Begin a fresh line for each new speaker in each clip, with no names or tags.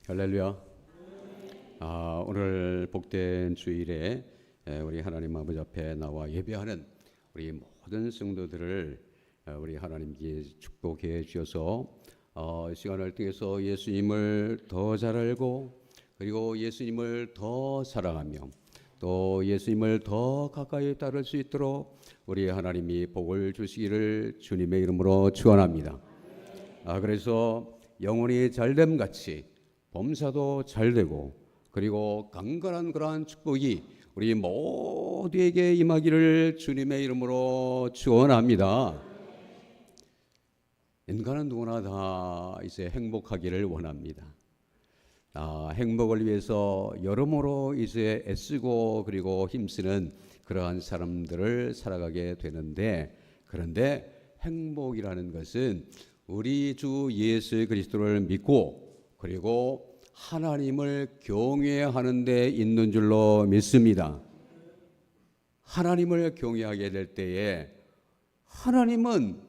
할렐루야. 오늘 복된 주일에 우리 하나님 아버지 앞에 나와 예배하는 우리 모든 성도들을 우리 하나님께 축복해 주셔서 이 시간을 통해서 예수님을 더 잘 알고 그리고 예수님을 더 사랑하며 또 예수님을 더 가까이 따를 수 있도록 우리 하나님이 복을 주시기를 주님의 이름으로 축원합니다. 그래서 영혼이 잘됨 같이 범사도 잘되고 그리고 강건한 그러한 축복이 우리 모두에게 임하기를 주님의 이름으로 축원합니다. 인간은 누구나 다 이제 행복하기를 원합니다. 행복을 위해서 여러모로 이제 애쓰고 그리고 힘쓰는 그러한 사람들을 살아가게 되는데, 그런데 행복이라는 것은 우리 주 예수 그리스도를 믿고 그리고 하나님을 경외하는 데 있는 줄로 믿습니다. 하나님을 경외하게 될 때에 하나님은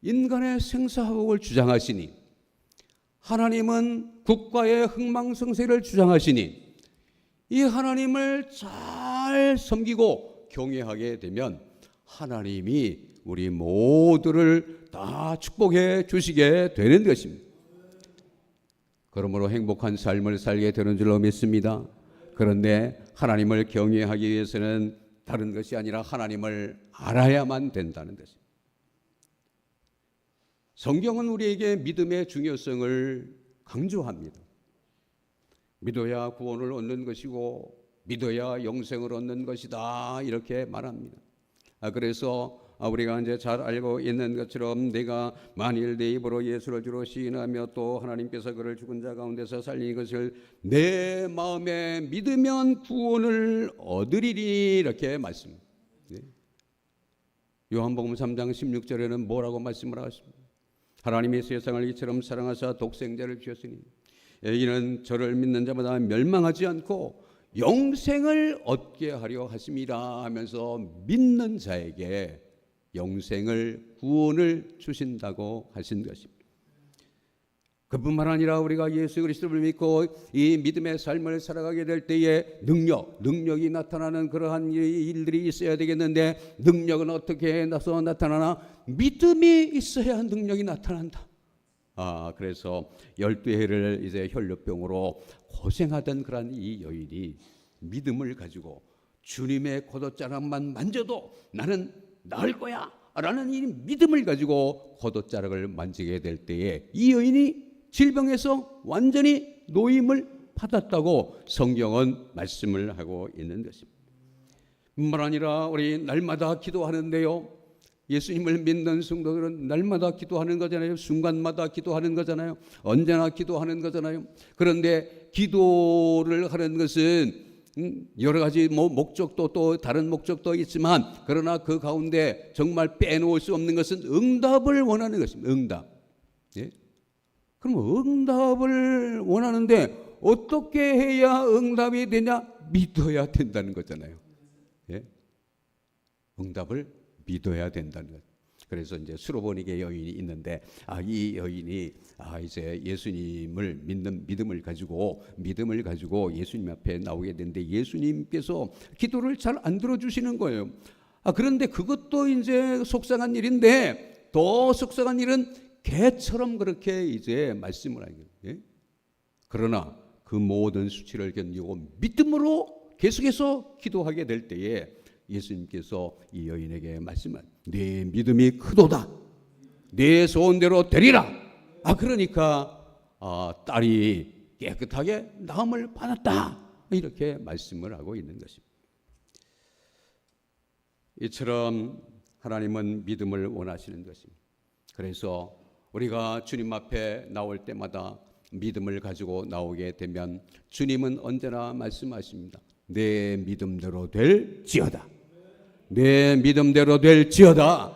인간의 생사화복을 주장하시니, 하나님은 국가의 흥망성쇠를 주장하시니, 이 하나님을 잘 섬기고 경외하게 되면 하나님이 우리 모두를 다 축복해 주시게 되는 것입니다. 그러므로 행복한 삶을 살게 되는 줄로 믿습니다. 그런데 하나님을 경외하기 위해서는 다른 것이 아니라 하나님을 알아야만 된다는 것입니다. 성경은 우리에게 믿음의 중요성을 강조합니다. 믿어야 구원을 얻는 것이고 믿어야 영생을 얻는 것이다, 이렇게 말합니다. 그래서 우리가 이제 잘 알고 있는 것처럼 내가 만일 내 입으로 예수를 주로 시인하며 또 하나님께서 그를 죽은 자 가운데서 살린 것을 내 마음에 믿으면 구원을 얻으리니, 이렇게 말씀합니다. 요한복음 3장 16절에는 뭐라고 말씀을 하십니까? 하나님이 세상을 이처럼 사랑하사 독생자를 주셨으니 이는 저를 믿는 자마다 멸망하지 않고 영생을 얻게 하려 하심이라 하면서 믿는 자에게 영생을, 구원을 주신다고 하신 것입니다. 그뿐만 아니라 우리가 예수 그리스도를 믿고 이 믿음의 삶을 살아가게 될 때에 능력이 나타나는 그러한 일들이 있어야 되겠는데, 능력은 어떻게 나타나나? 믿음이 있어야 능력이 나타난다. 그래서 12해를 이제 혈류병으로 고생하던 그런 이 여인이 믿음을 가지고 주님의 겉옷자락만 만져도 나는 나을 거야 라는 이 믿음을 가지고 겉옷자락을 만지게 될 때에 이 여인이 질병에서 완전히 노임을 받았다고 성경은 말씀을 하고 있는 것입니다. 뿐만 아니라 우리 날마다 기도하는데요, 예수님을 믿는 성도들은 날마다 기도하는 거잖아요. 순간마다 기도하는 거잖아요. 언제나 기도하는 거잖아요. 그런데 기도를 하는 것은 여러 가지 목적도 또 다른 목적도 있지만, 그러나 그 가운데 정말 빼놓을 수 없는 것은 응답을 원하는 것입니다. 응답. 예? 그럼 응답을 원하는데 어떻게 해야 응답이 되냐? 믿어야 된다는 거잖아요. 예? 응답을 믿어야 된다는 것. 그래서 이제 수로보니게 여인이 있는데 이 여인이 이제 예수님을 믿는 믿음을 가지고 예수님 앞에 나오게 되는데 예수님께서 기도를 잘 안 들어주시는 거예요. 그런데 그것도 이제 속상한 일인데, 더 속상한 일은 개처럼 그렇게 이제 말씀을 하는 거예요. 예? 그러나 그 모든 수치를 견디고 믿음으로 계속해서 기도하게 될 때에 예수님께서 이 여인에게 말씀한, 네 믿음이 크도다, 네 소원대로 되리라. 그러니까 딸이 깨끗하게 나음을 받았다, 이렇게 말씀을 하고 있는 것입니다. 이처럼 하나님은 믿음을 원하시는 것입니다. 그래서 우리가 주님 앞에 나올 때마다 믿음을 가지고 나오게 되면 주님은 언제나 말씀하십니다. 내 믿음대로 될지어다. 내 믿음대로 될지어다.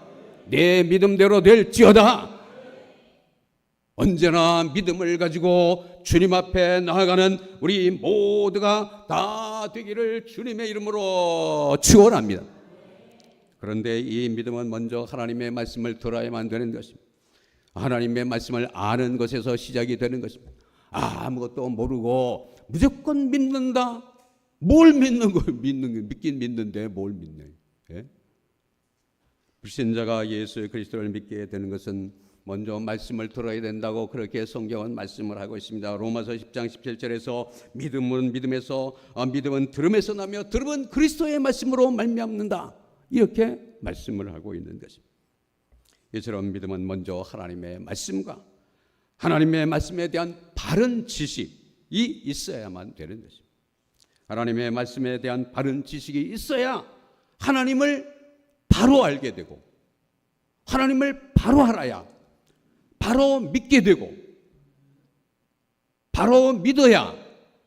내 믿음대로 될지어다. 언제나 믿음을 가지고 주님 앞에 나아가는 우리 모두가 다 되기를 주님의 이름으로 축원합니다. 그런데 이 믿음은 먼저 하나님의 말씀을 들어야만 되는 것입니다. 하나님의 말씀을 아는 것에서 시작이 되는 것입니다. 아무것도 모르고 무조건 믿는다. 뭘 믿는 거예요? 믿긴 믿는데 뭘 믿네. 예? 불신자가 예수 그리스도를 믿게 되는 것은 먼저 말씀을 들어야 된다고 그렇게 성경은 말씀을 하고 있습니다. 로마서 10장 17절에서 믿음은 들음에서 나며 들음은 그리스도의 말씀으로 말미암는다. 이렇게 말씀을 하고 있는 것입니다. 이처럼 믿음은 먼저 하나님의 말씀과 하나님의 말씀에 대한 바른 지식이 있어야만 되는 것입니다. 하나님의 말씀에 대한 바른 지식이 있어야 하나님을 바로 알게 되고 하나님을 바로 알아야 바로 믿게 되고 바로 믿어야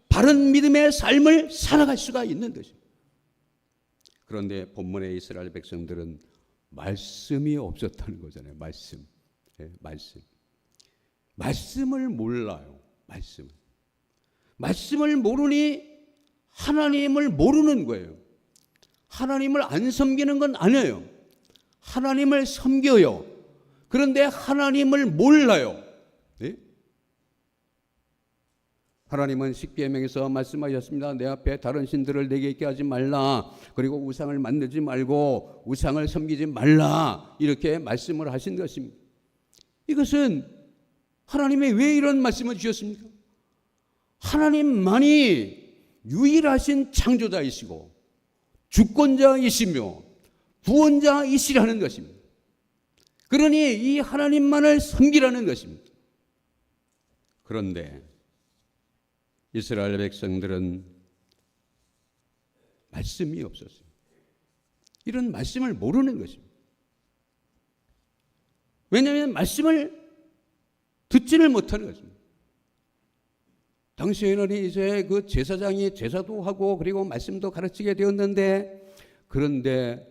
바른 믿음의 삶을 살아갈 수가 있는 것입니다. 그런데 본문의 이스라엘 백성들은 말씀이 없었다는 거잖아요. 말씀을 몰라요. 말씀을 모르니 하나님을 모르는 거예요. 하나님을 안 섬기는 건 아니에요. 하나님을 섬겨요. 그런데 하나님을 몰라요. 네? 하나님은 십계명에서 말씀하셨습니다. 내 앞에 다른 신들을 내게 있게 하지 말라. 그리고 우상을 만들지 말고 우상을 섬기지 말라. 이렇게 말씀을 하신 것입니다. 이것은 하나님이 왜 이런 말씀을 주셨습니까? 하나님만이 유일하신 창조자이시고 주권자이시며 구원자이시라는 것입니다. 그러니 이 하나님만을 섬기라는 것입니다. 그런데 이스라엘 백성들은 말씀이 없었어요. 이런 말씀을 모르는 것입니다. 왜냐하면 말씀을 듣지를 못하는 것입니다. 당시에는 이제 그 제사장이 제사도 하고 그리고 말씀도 가르치게 되었는데 그런데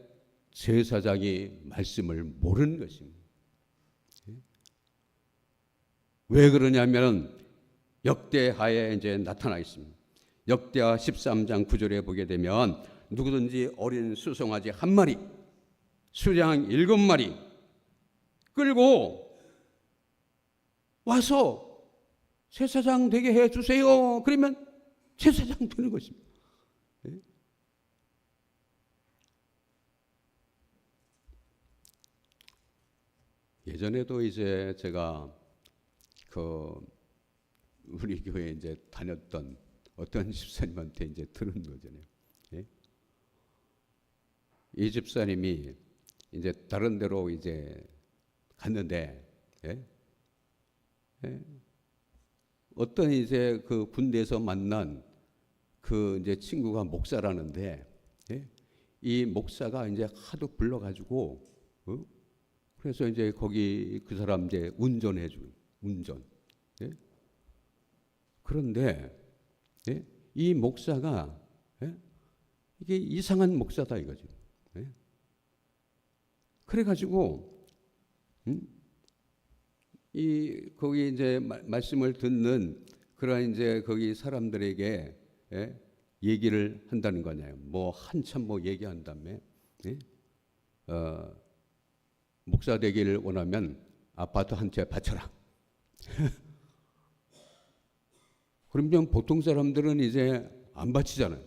제사장이 말씀을 모르는 것입니다. 왜 그러냐면 역대하에 이제 나타나 있습니다. 역대하 13장 9절에 보게 되면 누구든지 어린 수송아지 한 마리, 수양 7마리 끌고 와서 제사장 되게 해주세요. 그러면 제사장 되는 것입니다. 예전에도 이제 제가 우리 교회에 이제 다녔던 어떤 집사님한테 이제 들은 거잖아요. 예? 이 집사님이 이제 다른 데로 이제 갔는데, 예? 예? 어떤 이제 그 군대에서 만난 그 이제 친구가 목사라는데, 예? 이 목사가 이제 하도 불러가지고, 그래서 이제 거기 그 사람 이제 운전. 예? 그런데 예? 이 목사가 예? 이게 이상한 목사다 이거죠. 예? 그래가지고 거기 이제 말씀을 듣는 그런 이제 거기 사람들에게 예? 얘기를 한다는 거냐요. 뭐 한참 뭐 얘기한 다음에 예? 목사 되기를 원하면 아파트 한 채 바쳐라. 그러면 보통 사람들은 이제 안 바치잖아요.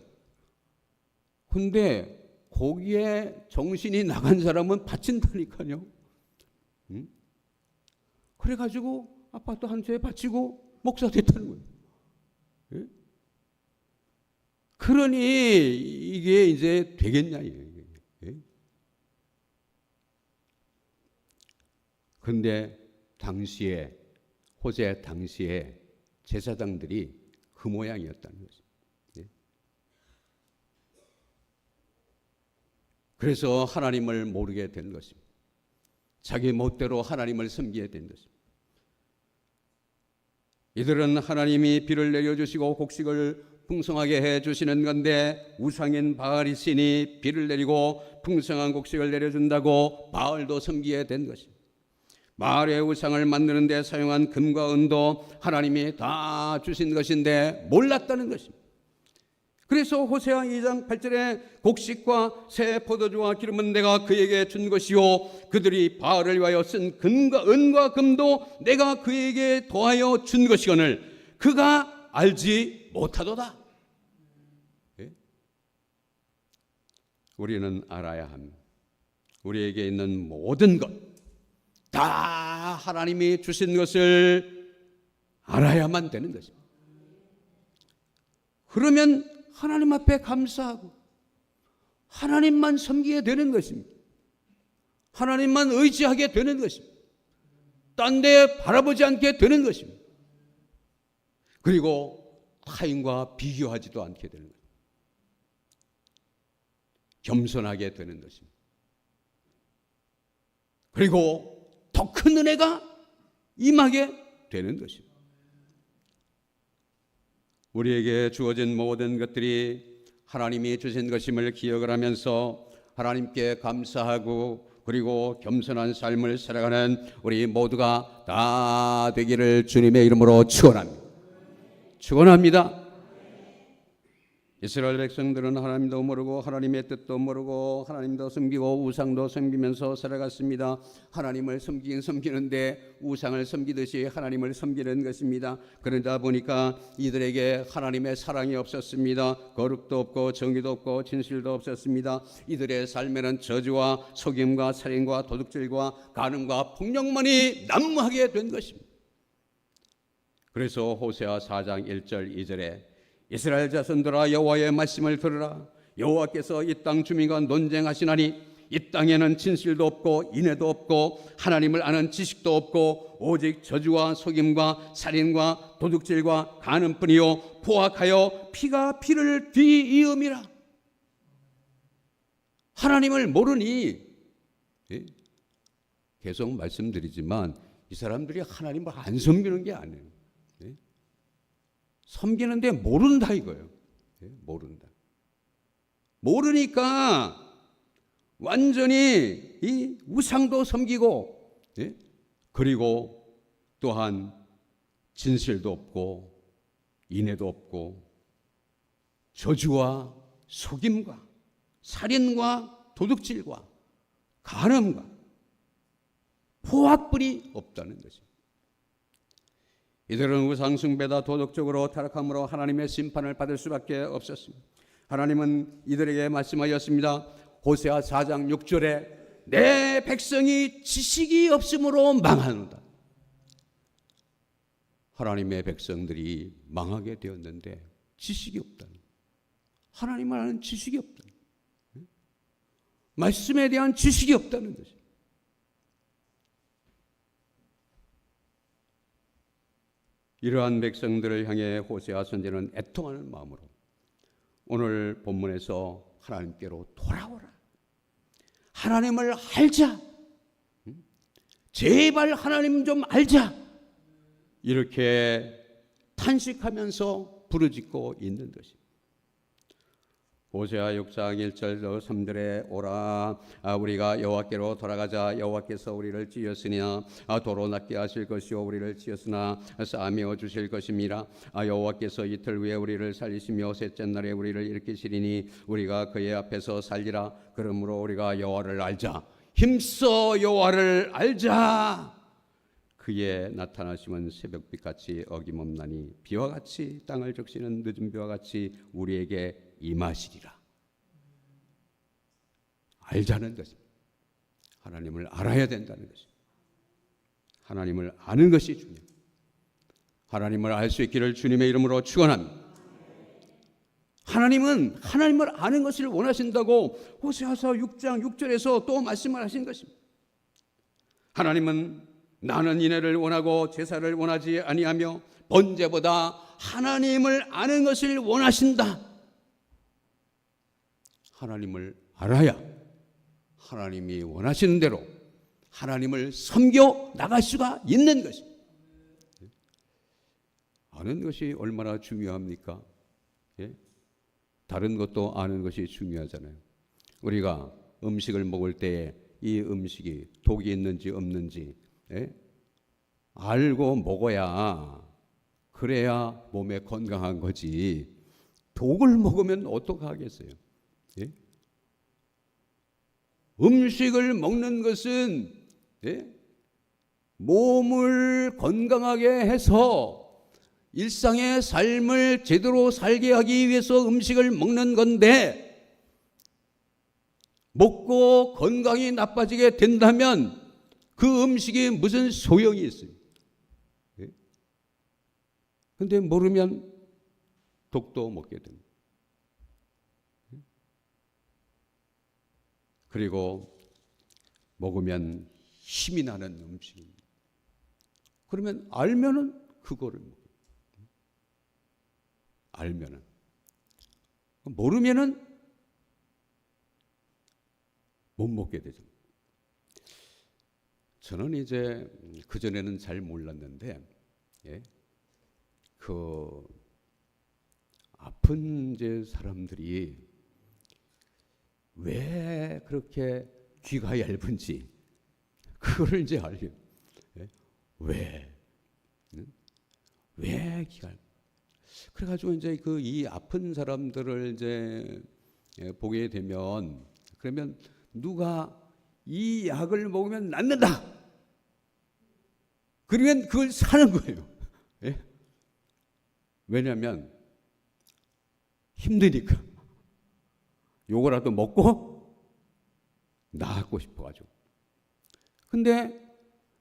근데 거기에 정신이 나간 사람은 바친다니까요. 그래가지고 아파트 한 채 바치고 목사 됐다는 거예요. 예? 그러니 이게 이제 되겠냐 이게. 예? 그런데 당시에 호세 당시에 제사장들이 그 모양이었다는 것입니다. 예? 그래서 하나님을 모르게 된 것입니다. 자기 멋대로 하나님을 섬기게 된 것입니다. 이들은 하나님이 비를 내려주시고 곡식을 풍성하게 해주시는 건데 우상인 바알이 신이 비를 내리고 풍성한 곡식을 내려준다고 바알도 섬기게 된 것입니다. 바알의 우상을 만드는 데 사용한 금과 은도 하나님이 다 주신 것인데 몰랐다는 것입니다. 그래서 호세아 2장 8절에 곡식과 새 포도주와 기름은 내가 그에게 준 것이요 그들이 바알을 위하여 쓴 금과 은과 금도 내가 그에게 더하여 준 것이거늘 그가 알지 못하도다. 예? 우리는 알아야 합니다. 우리에게 있는 모든 것 다 하나님이 주신 것을 알아야만 되는 것입니다. 그러면 하나님 앞에 감사하고 하나님만 섬기게 되는 것입니다. 하나님만 의지하게 되는 것입니다. 딴 데 바라보지 않게 되는 것입니다. 그리고 타인과 비교하지도 않게 되는 것입니다. 겸손하게 되는 것입니다. 그리고 더 큰 은혜가 임하게 되는 것입니다. 우리에게 주어진 모든 것들이 하나님이 주신 것임을 기억을 하면서 하나님께 감사하고 그리고 겸손한 삶을 살아가는 우리 모두가 다 되기를 주님의 이름으로 축원합니다. 축원합니다. 이스라엘 백성들은 하나님도 모르고 하나님의 뜻도 모르고 하나님도 섬기고 우상도 섬기면서 살아갔습니다. 하나님을 섬기긴 섬기는데 우상을 섬기듯이 하나님을 섬기는 것입니다. 그러다 보니까 이들에게 하나님의 사랑이 없었습니다. 거룩도 없고 정의도 없고 진실도 없었습니다. 이들의 삶에는 저주와 속임과 살인과 도둑질과 간음과 폭력만이 난무하게 된 것입니다. 그래서 호세아 4장 1절 2절에 이스라엘 자손들아 여호와의 말씀을 들으라. 여호와께서 이 땅 주민과 논쟁하시나니 이 땅에는 진실도 없고 인애도 없고 하나님을 아는 지식도 없고 오직 저주와 속임과 살인과 도둑질과 간음뿐이요 포악하여 피가 피를 뒤이음이라. 하나님을 모르니 계속 말씀드리지만 이 사람들이 하나님을 안 섬기는 게 아니에요. 섬기는데 모른다 이거예요. 모른다. 모르니까 완전히 이 우상도 섬기고 그리고 또한 진실도 없고 인애도 없고 저주와 속임과 살인과 도둑질과 간음과 포악불이 없다는 것입니다. 이들은 우상숭배다 도덕적으로 타락함으로 하나님의 심판을 받을 수밖에 없었습니다. 하나님은 이들에게 말씀하였습니다. 호세아 4장 6절에 내 백성이 지식이 없으므로 망하노다. 하나님의 백성들이 망하게 되었는데 지식이 없다는, 하나님을 아는 지식이 없다는, 말씀에 대한 지식이 없다는 것입니다. 이러한 백성들을 향해 호세아 선지자는 애통하는 마음으로 오늘 본문에서 하나님께로 돌아오라. 하나님을 알자. 제발 하나님 좀 알자. 이렇게 탄식하면서 부르짖고 있는 것입니다. 호세아 6장 1절 3절에 오라 우리가 여호와께로 돌아가자. 여호와께서 우리를 지었으나 도로 낫게 하실 것이요 우리를 지었으나 싸매어 주실 것임이라. 여호와께서 이틀 후에 우리를 살리시며 셋째 날에 우리를 일으키시리니 우리가 그의 앞에서 살리라. 그러므로 우리가 여호와를 알자. 힘써 여호와를 알자. 그의 나타나심은 새벽빛같이 어김없나니 비와 같이 땅을 적시는 늦은 비와 같이 우리에게 임하시리라. 알자는 것입니다. 하나님을 알아야 된다는 것입니다. 하나님을 아는 것이 중요합니다. 하나님을 알 수 있기를 주님의 이름으로 축원합니다. 하나님은 하나님을 아는 것을 원하신다고 호세아서 6장 6절에서 또 말씀을 하신 것입니다. 하나님은 나는 인애를 원하고 제사를 원하지 아니하며 번제보다 하나님을 아는 것을 원하신다. 하나님을 알아야 하나님이 원하시는 대로 하나님을 섬겨 나갈 수가 있는 것입니다. 아는 것이 얼마나 중요합니까? 다른 것도 아는 것이 중요하잖아요. 우리가 음식을 먹을 때에 이 음식이 독이 있는지 없는지 알고 먹어야 그래야 몸에 건강한 거지. 독을 먹으면 어떡하겠어요? 음식을 먹는 것은 몸을 건강하게 해서 일상의 삶을 제대로 살게 하기 위해서 음식을 먹는 건데 먹고 건강이 나빠지게 된다면 그 음식이 무슨 소용이 있어요? 그런데 모르면 독도 먹게 됩니다. 그리고 먹으면 힘이 나는 음식입니다. 그러면 알면은 그거를 먹어요. 알면은. 모르면은 못 먹게 되죠. 저는 이제 그전에는 잘 몰랐는데, 그 아픈 이제 사람들이 왜 그렇게 귀가 얇은지 그걸 이제 알게. 왜 귀가 얇? 그래가지고 이제 그 이 아픈 사람들을 이제 보게 되면 그러면 누가 이 약을 먹으면 낫는다. 그러면 그걸 사는 거예요. 왜냐하면 힘드니까. 요거라도 먹고 낫고 싶어가지고. 근데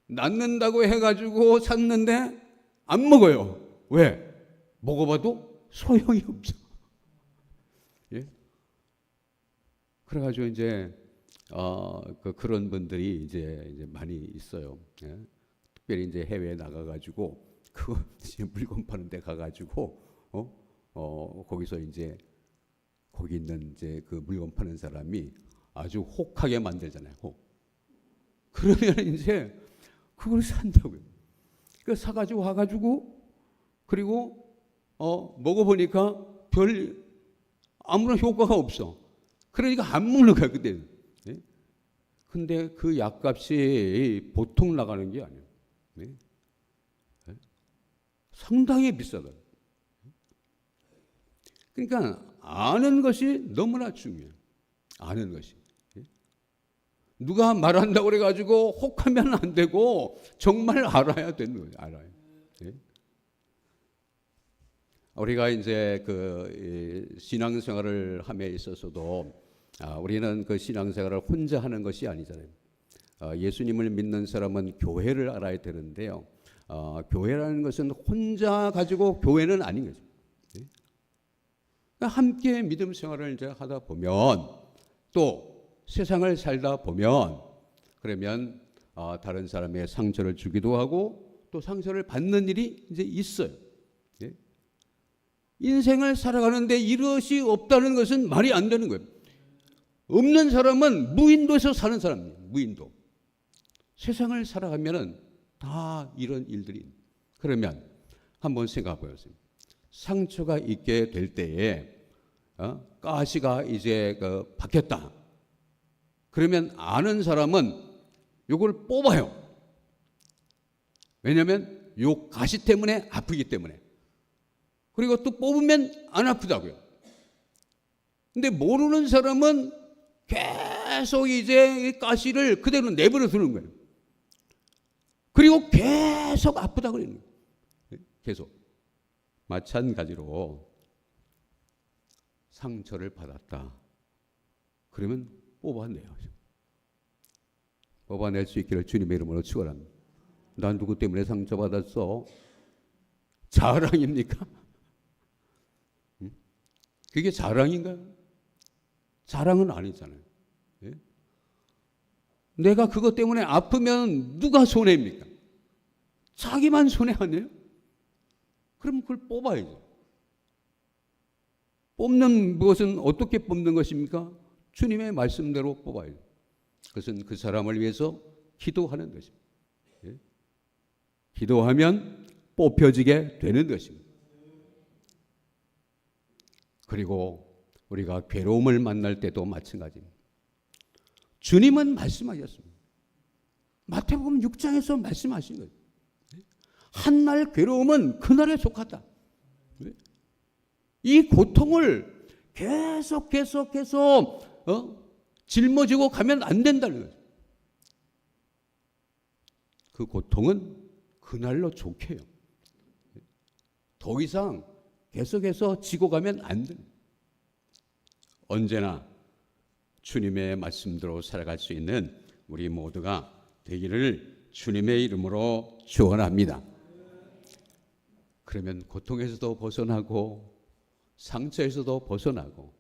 낫는다고 해가지고 샀는데 안 먹어요. 왜? 먹어봐도 소용이 없어. 그래가지고 이제 그런 분들이 이제 많이 있어요. 특별히 이제 해외에 나가가지고 그 물건 파는 데 가가지고 거기서 이제 거기 있는 이제 그 물건 파는 사람이 아주 혹하게 만들잖아요. 혹. 그러면 이제 그걸 산다고요. 그 사가지고 와가지고 그리고 먹어보니까 별 아무런 효과가 없어. 그러니까 안 먹는 거야 그때. 근데 그 약값이 보통 나가는 게 아니에요. 상당히 비싸다. 그러니까 아는 것이 너무나 중요해요. 아는 것이. 누가 말한다고 그래가지고 혹하면 안 되고 정말 알아야 되는 거예요. 알아요. 우리가 이제 그 신앙생활을 함에 있어서도 우리는 그 신앙생활을 혼자 하는 것이 아니잖아요. 예수님을 믿는 사람은 교회를 알아야 되는데요. 교회라는 것은 혼자 가지고 교회는 아닌 거죠. 함께 믿음 생활을 이제 하다 보면 또 세상을 살다 보면 그러면 다른 사람의 상처를 주기도 하고 또 상처를 받는 일이 이제 있어요. 인생을 살아가는데 이것이 없다는 것은 말이 안 되는 거예요. 없는 사람은 무인도에서 사는 사람이에요. 무인도. 세상을 살아가면은 다 이런 일들이. 그러면 한번 생각해 보세요. 상처가 있게 될 때에 가시가 이제 박혔다. 그러면 아는 사람은 이걸 뽑아요. 왜냐하면 요 가시 때문에 아프기 때문에. 그리고 또 뽑으면 안 아프다고요. 근데 모르는 사람은 계속 이제 가시를 그대로 내버려 두는 거예요. 그리고 계속 아프다고 그러는 거예요. 계속. 마찬가지로 상처를 받았다. 그러면 뽑아내요. 뽑아낼 수 있기를 주님의 이름으로 축원합니다. 난 누구 때문에 상처받았어? 자랑입니까? 그게 자랑인가요? 자랑은 아니잖아요. 내가 그것 때문에 아프면 누가 손해입니까? 자기만 손해 아니에요? 그럼 그걸 뽑아야죠. 뽑는 것은 어떻게 뽑는 것입니까? 주님의 말씀대로 뽑아야죠. 그것은 그 사람을 위해서 기도하는 것입니다. 기도하면 뽑혀지게 되는 것입니다. 그리고 우리가 괴로움을 만날 때도 마찬가지입니다. 주님은 말씀하셨습니다. 마태복음 6장에서 말씀하신 거예요. 한날 괴로움은 그날에 속하다. 이 고통을 계속 짊어지고 가면 안 된다는 거예요. 그 고통은 그날로 좋게요. 더 이상 계속해서 지고 가면 안 됩니다. 언제나 주님의 말씀대로 살아갈 수 있는 우리 모두가 되기를 주님의 이름으로 축원합니다. 그러면 고통에서도 벗어나고 상처에서도 벗어나고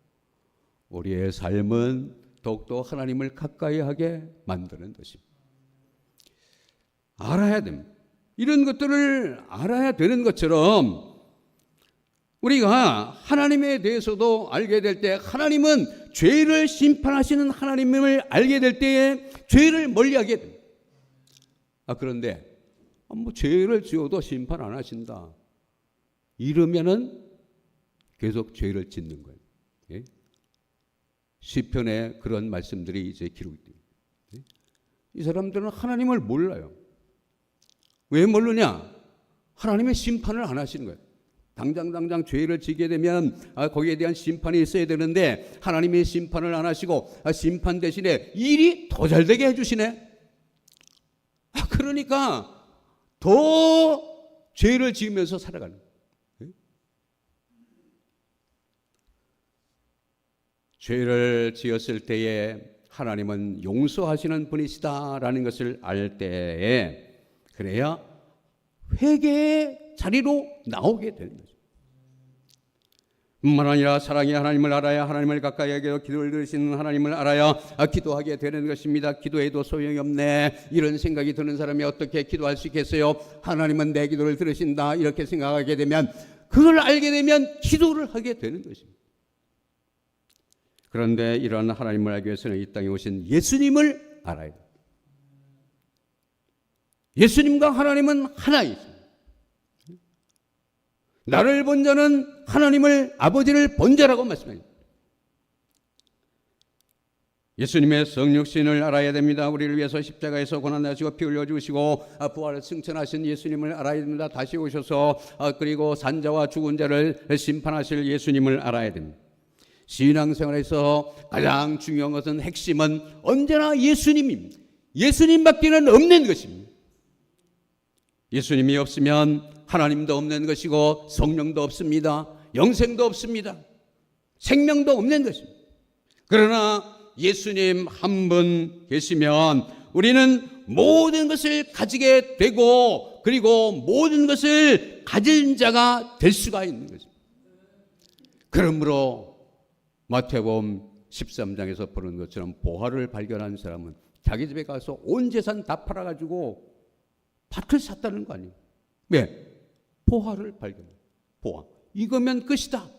우리의 삶은 더욱더 하나님을 가까이 하게 만드는 것입니다. 알아야 됩니다. 이런 것들을 알아야 되는 것처럼 우리가 하나님에 대해서도 알게 될 때, 하나님은 죄를 심판하시는 하나님을 알게 될 때에 죄를 멀리하게 됩니다. 그런데 뭐 죄를 지어도 심판 안 하신다 이러면은 계속 죄를 짓는 거예요. 예? 시편에 그런 말씀들이 이제 기록돼요. 예? 이 사람들은 하나님을 몰라요. 왜 모르냐? 하나님의 심판을 안 하시는 거예요. 당장 죄를 지게 되면 거기에 대한 심판이 있어야 되는데 하나님의 심판을 안 하시고 심판 대신에 일이 더 잘 되게 해주시네. 그러니까 더 죄를 지으면서 살아가는 거예요. 죄를 지었을 때에 하나님은 용서하시는 분이시다라는 것을 알 때에 그래야 회개의 자리로 나오게 되는 거죠. 뿐만 아니라 사랑의 하나님을 알아야 하나님을 가까이 하게 되고 기도를 들으시는 하나님을 알아야 기도하게 되는 것입니다. 기도해도 소용이 없네 이런 생각이 드는 사람이 어떻게 기도할 수 있겠어요? 하나님은 내 기도를 들으신다 이렇게 생각하게 되면, 그걸 알게 되면 기도를 하게 되는 것입니다. 그런데 이런 하나님을 알기 위해서는 이 땅에 오신 예수님을 알아야 돼요. 예수님과 하나님은 하나이십니다. 나를 본 자는 하나님을 아버지를 본 자라고 말씀합니다. 예수님의 성육신을 알아야 됩니다. 우리를 위해서 십자가에서 고난하시고 피 흘려 주시고 부활을 승천하신 예수님을 알아야 됩니다. 다시 오셔서 그리고 산자와 죽은 자를 심판하실 예수님을 알아야 됩니다. 신앙생활에서 가장 중요한 것은, 핵심은 언제나 예수님입니다. 예수님밖에는 없는 것입니다. 예수님이 없으면 하나님도 없는 것이고 성령도 없습니다. 영생도 없습니다. 생명도 없는 것입니다. 그러나 예수님 한 분 계시면 우리는 모든 것을 가지게 되고, 그리고 모든 것을 가진 자가 될 수가 있는 것입니다. 그러므로 마태복음 13장에서 보는 것처럼 보화를 발견한 사람은 자기 집에 가서 온 재산 다 팔아가지고 밭을 샀다는 거 아니에요. 왜? 보화를 발견해요. 보화. 이거면 끝이다.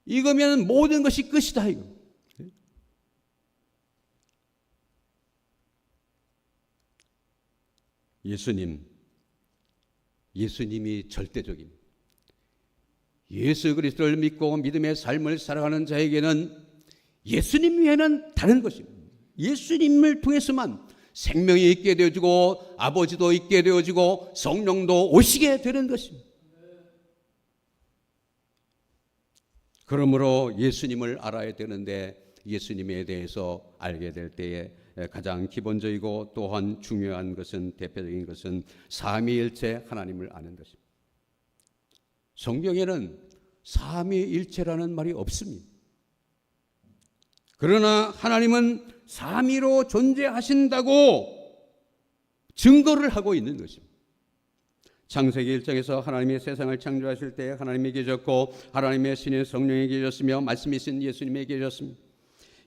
이거면 모든 것이 끝이다. 이거. 예수님이 절대적입니다. 예수 그리스도를 믿고 믿음의 삶을 살아가는 자에게는 예수님 외에는 다른 것입니다. 예수님을 통해서만 생명이 있게 되어지고 아버지도 있게 되어지고 성령도 오시게 되는 것입니다. 그러므로 예수님을 알아야 되는데, 예수님에 대해서 알게 될 때에 가장 기본적이고 또한 중요한 것은, 대표적인 것은 삼위일체 하나님을 아는 것입니다. 성경에는 삼위일체라는 말이 없습니다. 그러나 하나님은 삼위로 존재하신다고 증거를 하고 있는 것입니다. 창세기 1장에서 하나님이 세상을 창조하실 때 하나님이 계셨고 하나님의 신인 성령이 계셨으며 말씀이신 예수님이 계셨습니다.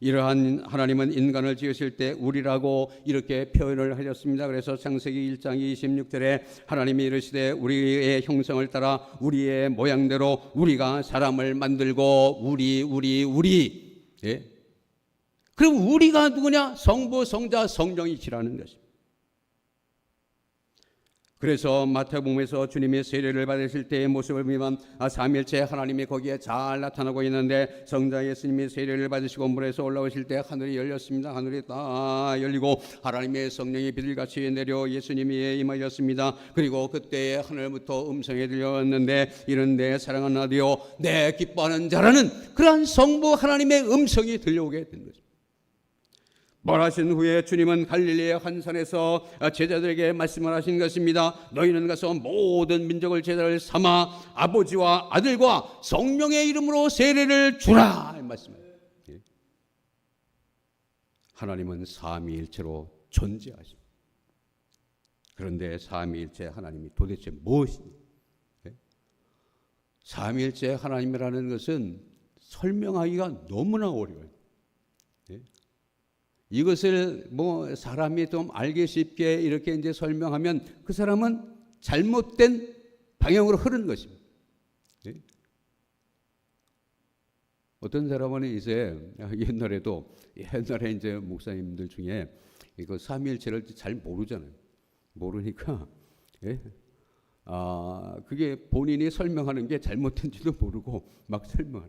이러한 하나님은 인간을 지으실 때 우리라고 이렇게 표현을 하셨습니다. 그래서 창세기 1장 26절에 하나님이 이르시되 우리의 형상을 따라 우리의 모양대로 우리가 사람을 만들고 우리 예? 그럼 우리가 누구냐? 성부, 성자, 성령이시라는 것입니다. 그래서 마태복음에서 주님이 세례를 받으실 때의 모습을 보면 삼일체 하나님이 거기에 잘 나타나고 있는데, 성자 예수님이 세례를 받으시고 물에서 올라오실 때 하늘이 열렸습니다. 하늘이 다 열리고 하나님의 성령이 비둘기같이 내려 예수님이 임하셨습니다. 그리고 그때에 하늘부터 음성이 들려왔는데, 이는 내 사랑하는 아들이요 내 기뻐하는 자라는 그러한 성부 하나님의 음성이 들려오게 된 거죠. 말하신 후에 주님은 갈릴리의 한 산에서 제자들에게 말씀을 하신 것입니다. 너희는 가서 모든 민족을 제자를 삼아 아버지와 아들과 성령의 이름으로 세례를 주라. 이 말씀이에요. 하나님은 삼위일체로 존재하십니다. 그런데 삼위일체 하나님이 도대체 무엇입니까? 삼위일체 하나님이라는 것은 설명하기가 너무나 어려워요. 이것을 뭐 사람이 좀 알기 쉽게 이렇게 이제 설명하면 그 사람은 잘못된 방향으로 흐르는 것입니다. 어떤 사람은 이제 옛날에 이제 목사님들 중에 이거 삼위일체를 잘 모르잖아요. 모르니까 그게 본인이 설명하는 게 잘못된지도 모르고 막 설명.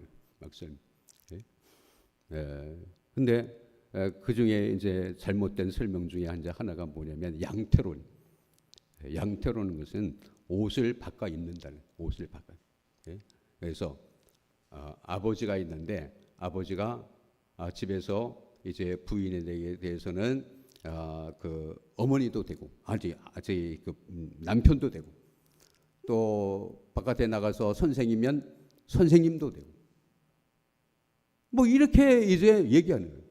근데 그 중에 이제 잘못된 설명 중에 하나가 뭐냐면 양태론. 양태론은 것은 옷을 바꿔 입는다는, 옷을 바꿔. 그래서 아버지가 있는데 아버지가 집에서 이제 부인에 대해서는 그 어머니도 되고 아직 그 남편도 되고 또 바깥에 나가서 선생이면 선생님도 되고 뭐 이렇게 이제 얘기하는 거예요.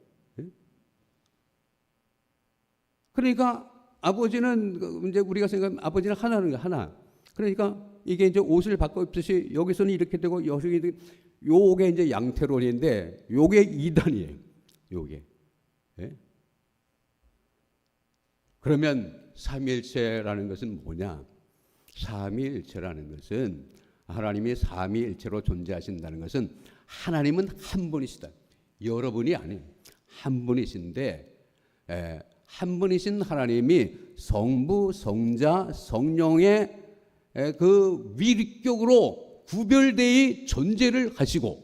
그러니까 아버지는 이제 우리가 생각하면 아버지는 하나는 거 하나. 그러니까 이게 이제 옷을 바꿔 입듯이 여기서는 이렇게 되고 여기 요게 이제 양태론인데 요게 이단이에요. 요게. 그러면 삼위일체라는 것은 뭐냐? 삼위일체라는 것은 하나님이 삼위일체로 존재하신다는 것은 하나님은 한 분이시다. 여러분이 아니에요. 한 분이신데 한 분이신 하나님이 성부, 성자, 성령의 그 위격으로 구별되이 존재를 하시고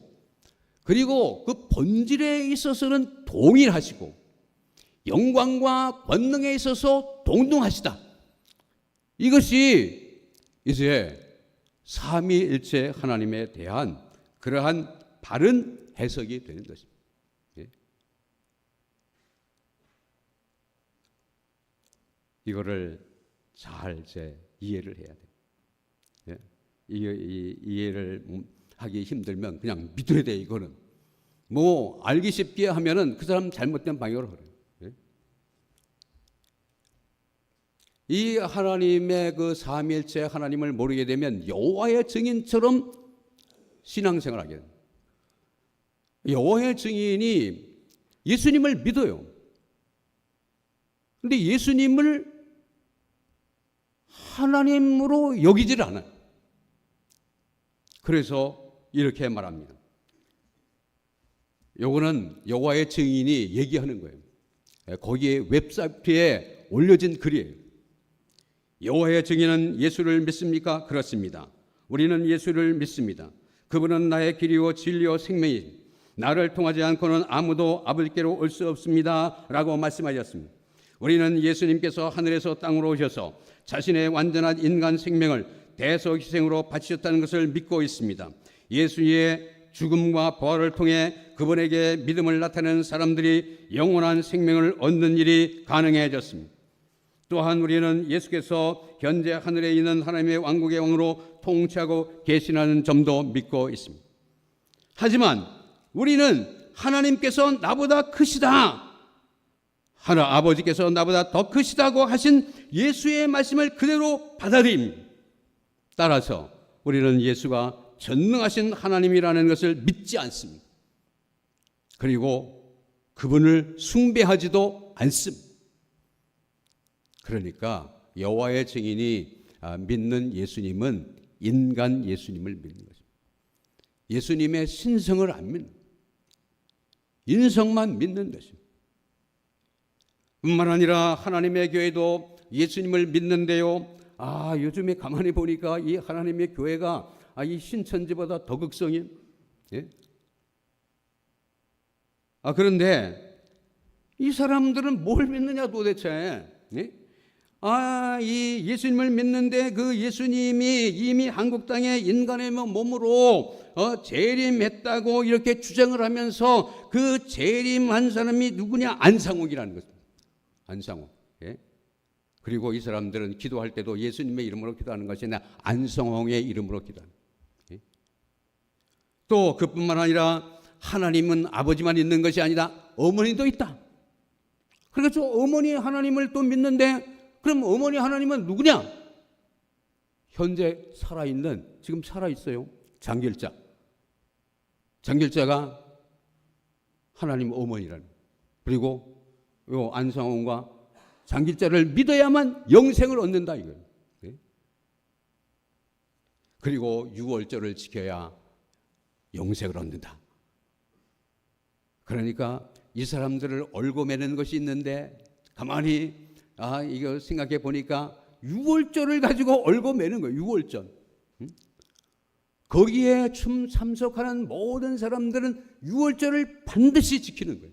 그리고 그 본질에 있어서는 동일하시고 영광과 권능에 있어서 동등하시다. 이것이 이제 삼위일체 하나님에 대한 그러한 바른 해석이 되는 것입니다. 이거를 잘 이제 이해를 해야 돼요. 이해를 하기 힘들면 그냥 믿어야 돼. 이거는 뭐 알기 쉽게 하면은 그 사람 잘못된 방향으로 흐려요. 이 하나님의 그 삼위일체 하나님을 모르게 되면 여호와의 증인처럼 신앙생활하게 돼요. 여호와의 증인이 예수님을 믿어요. 근데 예수님을 하나님으로 여기질 않아요. 그래서 이렇게 말합니다. 요거는 여호와의 증인이 얘기하는 거예요. 거기에 웹사이트에 올려진 글이에요. 여호와의 증인은 예수를 믿습니까? 그렇습니다. 우리는 예수를 믿습니다. 그분은 나의 길이요 진리요 생명이니 나를 통하지 않고는 아무도 아버지께로 올 수 없습니다. 라고 말씀하셨습니다. 우리는 예수님께서 하늘에서 땅으로 오셔서 자신의 완전한 인간 생명을 대속희생으로 바치셨다는 것을 믿고 있습니다. 예수의 죽음과 부활을 통해 그분에게 믿음을 나타내는 사람들이 영원한 생명을 얻는 일이 가능해졌습니다. 또한 우리는 예수께서 현재 하늘에 있는 하나님의 왕국의 왕으로 통치하고 계시라는 점도 믿고 있습니다. 하지만 우리는 하나님께서 나보다 크시다, 하나 아버지께서 나보다 더 크시다고 하신 예수의 말씀을 그대로 받아들입니다. 따라서 우리는 예수가 전능하신 하나님이라는 것을 믿지 않습니다. 그리고 그분을 숭배하지도 않습니다. 그러니까 여호와의 증인이 믿는 예수님은 인간 예수님을 믿는 것입니다. 예수님의 신성을 안 믿는, 인성만 믿는 것입니다. 뿐만 아니라 하나님의 교회도 예수님을 믿는데요. 요즘에 가만히 보니까 이 하나님의 교회가 이 신천지보다 더 극성이에요. 그런데 이 사람들은 뭘 믿느냐 도대체? 이 예수님을 믿는데 그 예수님이 이미 한국 땅에 인간의 몸으로 재림했다고 이렇게 주장을 하면서 그 재림한 사람이 누구냐? 안상홍이라는 거죠. 안상홍. 예? 그리고 이 사람들은 기도할 때도 예수님의 이름으로 기도하는 것이 아니라 안상홍의 이름으로 기도하는 거예요. 예? 또 그뿐만 아니라 하나님은 아버지만 있는 것이 아니다. 어머니도 있다. 그래서 어머니 하나님을 또 믿는데 그럼 어머니 하나님은 누구냐? 현재 살아있는, 지금 살아있어요. 장길자. 장길자가 하나님 어머니라는. 그리고 요 안상홍과 장길자를 믿어야만 영생을 얻는다 이거예요. 그리고 유월절을 지켜야 영생을 얻는다. 그러니까 이 사람들을 얽어매는 것이 있는데 가만히 이거 생각해 보니까 유월절을 가지고 얽어매는 거예요. 유월절. 거기에 참석하는 모든 사람들은 유월절을 반드시 지키는 거예요.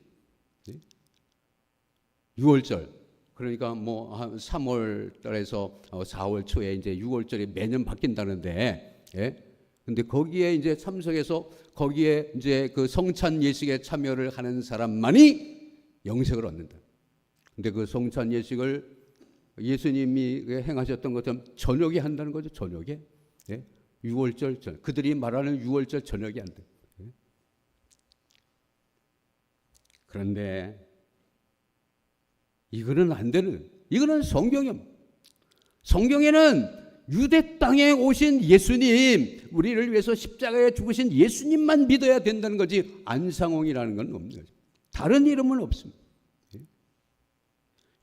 유월절. 그러니까 한 3월 달에서 4월 초에 이제 유월절이 매년 바뀐다는데, 근데 거기에 이제 참석해서 거기에 이제 그 성찬 예식에 참여를 하는 사람만이 영생을 얻는다. 근데 그 성찬 예식을 예수님이 행하셨던 것처럼 저녁에 한다는 거죠. 저녁에. 유월절 저녁. 그들이 말하는 유월절 저녁에 한다. 그런데 이거는 안 되는. 이거는 성경에는 유대 땅에 오신 예수님, 우리를 위해서 십자가에 죽으신 예수님만 믿어야 된다는 거지 안상홍이라는 건 없는 거죠. 다른 이름은 없습니다.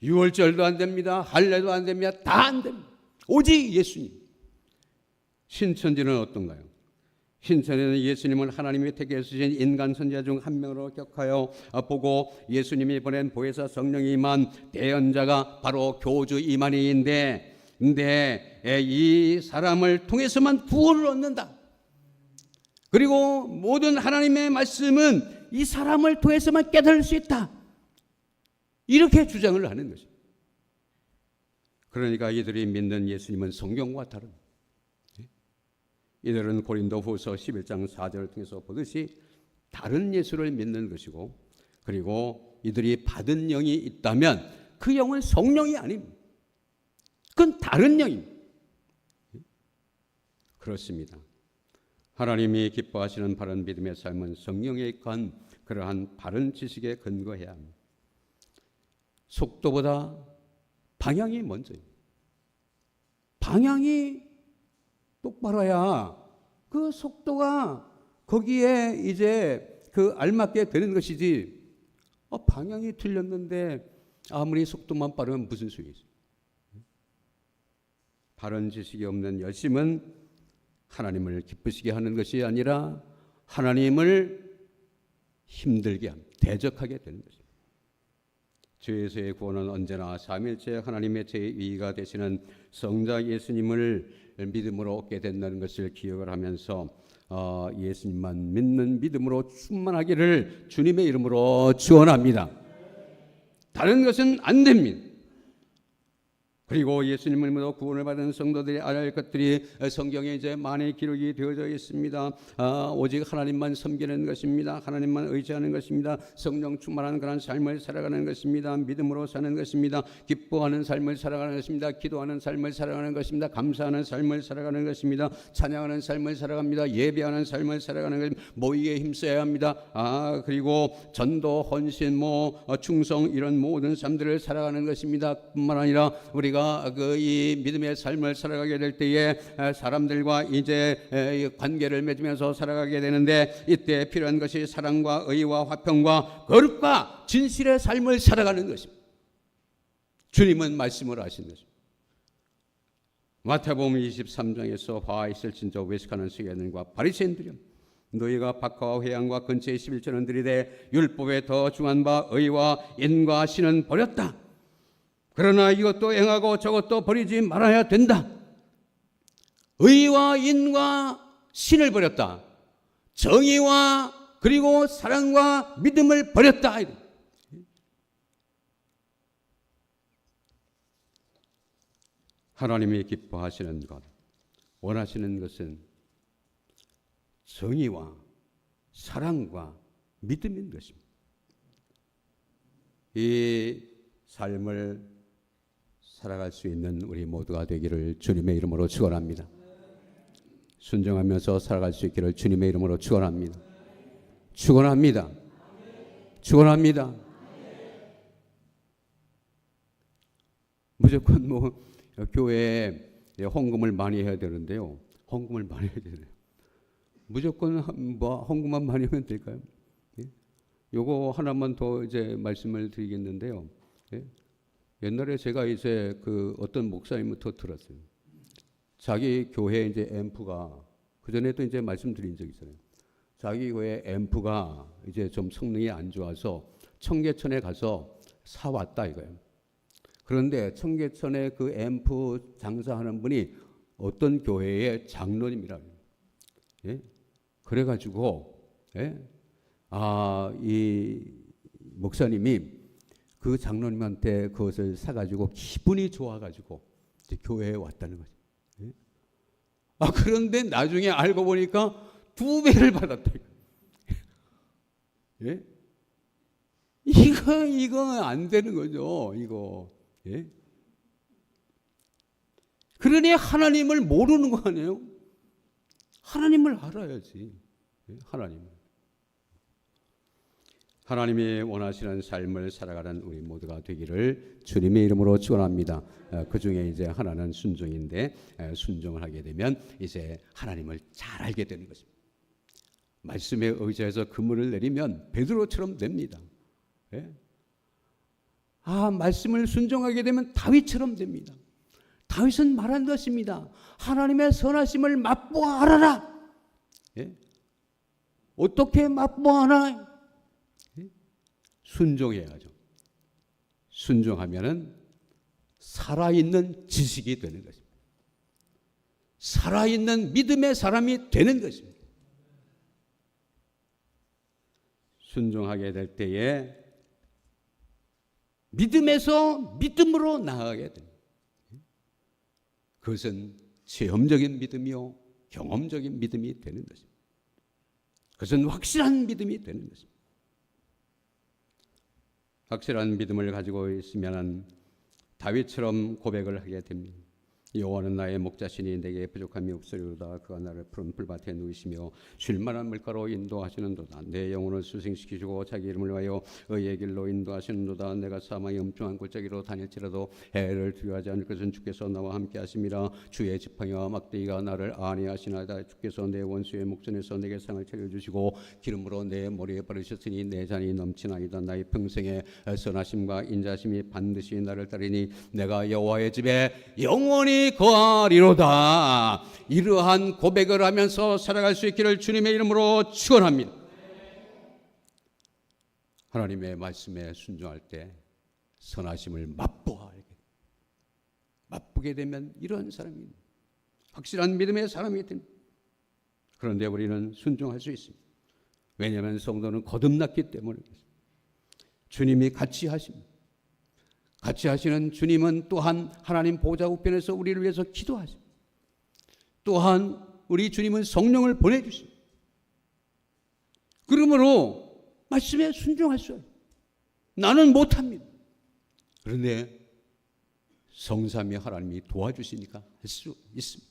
유월절도 안 됩니다. 할례도 안 됩니다. 다 안 됩니다. 오직 예수님. 신천지는 어떤가요? 신천지는 예수님을 하나님이 택해 주신 인간 선지자 중 한 명으로 격하여 보고 예수님이 보낸 보혜사 성령이 임한 대언자가 바로 교주 이만희인데, 근데 이 사람을 통해서만 구원을 얻는다. 그리고 모든 하나님의 말씀은 이 사람을 통해서만 깨달을 수 있다. 이렇게 주장을 하는 것입니다. 그러니까 이들이 믿는 예수님은 성경과 다른, 이들은 고린도후서 11장 4절을 통해서 보듯이 다른 예수를 믿는 것이고, 그리고 이들이 받은 영이 있다면 그 영은 성령이 아닙니다. 그건 다른 영입니다. 그렇습니다. 하나님이 기뻐하시는 바른 믿음의 삶은 성령에 익한 그러한 바른 지식에 근거해야 합니다. 속도보다 방향이 먼저예요. 방향이 똑바로야 그 속도가 거기에 이제 그 알맞게 되는 것이지, 방향이 틀렸는데 아무리 속도만 빠르면 무슨 소용이 있어요. 바른 지식이 없는 열심은 하나님을 기쁘시게 하는 것이 아니라 하나님을 힘들게 합니다. 대적하게 되는 것입니다. 죄에서의 구원은 언제나 삼일째 하나님의 제2가 되시는 성자 예수님을 믿음으로 얻게 된다는 것을 기억을 하면서 예수님만 믿는 믿음으로 충만하기를 주님의 이름으로 축원합니다. 다른 것은 안 됩니다. 그리고 예수님을 믿어 구원을 받은 성도들이 알아야 할 것들이 성경에 이제 많이 기록이 되어져 있습니다. 오직 하나님만 섬기는 것입니다. 하나님만 의지하는 것입니다. 성령 충만한 그런 삶을 살아가는 것입니다. 믿음으로 사는 것입니다. 기뻐하는 삶을 살아가는 것입니다. 기도하는 삶을 살아가는 것입니다. 감사하는 삶을 살아가는 것입니다. 찬양하는 삶을 살아갑니다. 예배하는 삶을 살아가는 것입니다. 모이에 힘써야 합니다. 그리고 전도, 헌신, 충성 이런 모든 삶들을 살아가는 것입니다. 뿐만 아니라 우리가 이 믿음의 삶을 살아가게 될 때에 사람들과 이제 관계를 맺으면서 살아가게 되는데, 이때 필요한 것이 사랑과 의와 화평과 거룩과 진실의 삶을 살아가는 것입니다. 주님은 말씀을 하신 것입니다. 마태복음 23장에서 화 있을진저 외식하는 서기관들과 바리새인들이여, 너희가 박하와 회양과 근처의 11조는 들이되 율법에 더 중한 바 의와 인과 신은 버렸다. 그러나 이것도 행하고 저것도 버리지 말아야 된다. 의와 인과 신을 버렸다. 정의와 그리고 사랑과 믿음을 버렸다. 하나님이 기뻐하시는 것, 원하시는 것은 정의와 사랑과 믿음인 것입니다. 이 삶을 살아갈 수 있는 우리 모두가 되기를 주님의 이름으로 축원합니다. 순종하면서 살아갈 수 있기를 주님의 이름으로 축원합니다. 축원합니다. 축원합니다. 무조건 교회에 헌금을 많이 해야 되는데요. 헌금을 많이 해야 되네요. 무조건 헌금만 많이 하면 될까요? 요거 하나만 더 이제 말씀을 드리겠는데요. 옛날에 제가 이제 그 어떤 목사님부터 들었어요. 자기 교회 이제 앰프가, 그 전에도 이제 말씀드린 적 있어요. 자기 교회 앰프가 이제 좀 성능이 안 좋아서 청계천에 가서 사왔다 이거예요. 그런데 청계천에 그 앰프 장사하는 분이 어떤 교회의 장로님이라고. 예? 그래가지고, 예? 이 목사님이 그 장로님한테 그것을 사가지고 기분이 좋아가지고 이제 교회에 왔다는 거죠. 예? 그런데 나중에 알고 보니까 2배를 받았다. 예? 이거 안 되는 거죠. 이거. 예? 그러니 하나님을 모르는 거 아니에요? 하나님을 알아야지. 예? 하나님이 원하시는 삶을 살아가는 우리 모두가 되기를 주님의 이름으로 축원합니다. 그 중에 이제 하나는 순종인데, 순종을 하게 되면 이제 하나님을 잘 알게 되는 것입니다. 말씀에 의지해서 그물을 내리면 베드로처럼 됩니다. 예? 말씀을 순종하게 되면 다윗처럼 됩니다. 다윗은 말한 것입니다. 하나님의 선하심을 맛보아 알아라. 예? 어떻게 맛보아나? 예? 순종해야죠. 순종하면은 살아있는 지식이 되는 것입니다. 살아있는 믿음의 사람이 되는 것입니다. 순종하게 될 때에 믿음에서 믿음으로 나아가게 됩니다. 그것은 체험적인 믿음이요, 경험적인 믿음이 되는 것입니다. 그것은 확실한 믿음이 되는 것입니다. 확실한 믿음을 가지고 있으면 다윗처럼 고백을 하게 됩니다. 여호와는 나의 목자시니 내게 부족함이 없으리로다. 그가 나를 푸른 풀밭에 누이시며 쉴 만한 물가로 인도하시는도다. 내 영혼을 수생시키시고 자기 이름을 위하여 의의 길로 인도하시는도다. 내가 사망의 엄중한 골짜기로 다닐지라도 해를 두려워하지 않을 것은 주께서 나와 함께 하심이라. 주의 지팡이와 막대기가 나를 안위하시나이다. 주께서 내 원수의 목전에서 내게 상을 차려주시고 기름으로 내 머리에 바르셨으니 내 잔이 넘치나이다. 나의 평생에 선하심과 인자심이 반드시 나를 따르니 내가 여호와의 집에 영원히 거하리로다. 이러한 고백을 하면서 살아갈 수 있기를 주님의 이름으로 축원합니다. 하나님의 말씀에 순종할 때 선하심을 맛보게 되면 이런 사람이 확실한 믿음의 사람이 됩니다. 그런데 우리는 순종할 수 있습니다. 왜냐하면 성도는 거듭났기 때문에 주님이 같이 하십니다. 같이 하시는 주님은 또한 하나님 보좌 우편에서 우리를 위해서 기도하십니다. 또한 우리 주님은 성령을 보내주십니다. 그러므로 말씀에 순종할 수 없어요. 나는 못합니다. 그런데 성삼위 하나님이 도와주시니까 할 수 있습니다.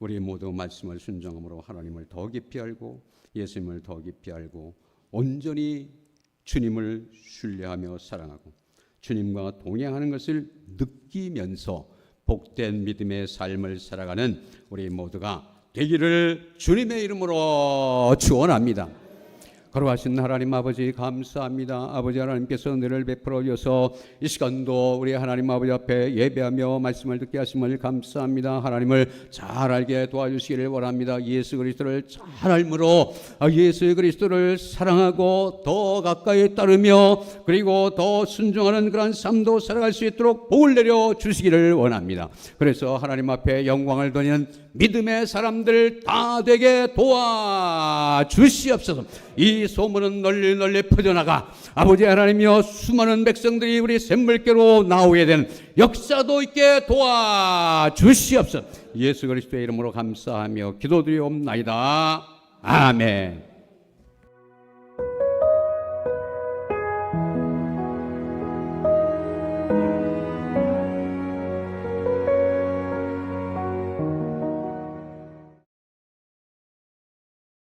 우리 모두 말씀을 순종함으로 하나님을 더 깊이 알고 예수님을 더 깊이 알고 온전히 주님을 신뢰하며 사랑하고 주님과 동행하는 것을 느끼면서 복된 믿음의 삶을 살아가는 우리 모두가 되기를 주님의 이름으로 축원합니다. 거룩하신 하나님 아버지 감사합니다. 아버지 하나님께서 은혜를 베풀어 주셔서 이 시간도 우리 하나님 아버지 앞에 예배하며 말씀을 듣게 하심을 감사합니다. 하나님을 잘 알게 도와주시기를 원합니다. 예수 그리스도를 잘 알므로 예수 그리스도를 사랑하고 더 가까이 따르며 그리고 더 순종하는 그런 삶도 살아갈 수 있도록 복을 내려 주시기를 원합니다. 그래서 하나님 앞에 영광을 돌리는 믿음의 사람들 다 되게 도와주시옵소서. 이 이 소문은 널리 널리 퍼져나가 아버지 하나님이여 수많은 백성들이 우리 샘물교로 나오게 된 역사도 있게 도와주시옵소서. 예수 그리스도의 이름으로 감사하며 기도드리옵나이다. 아멘.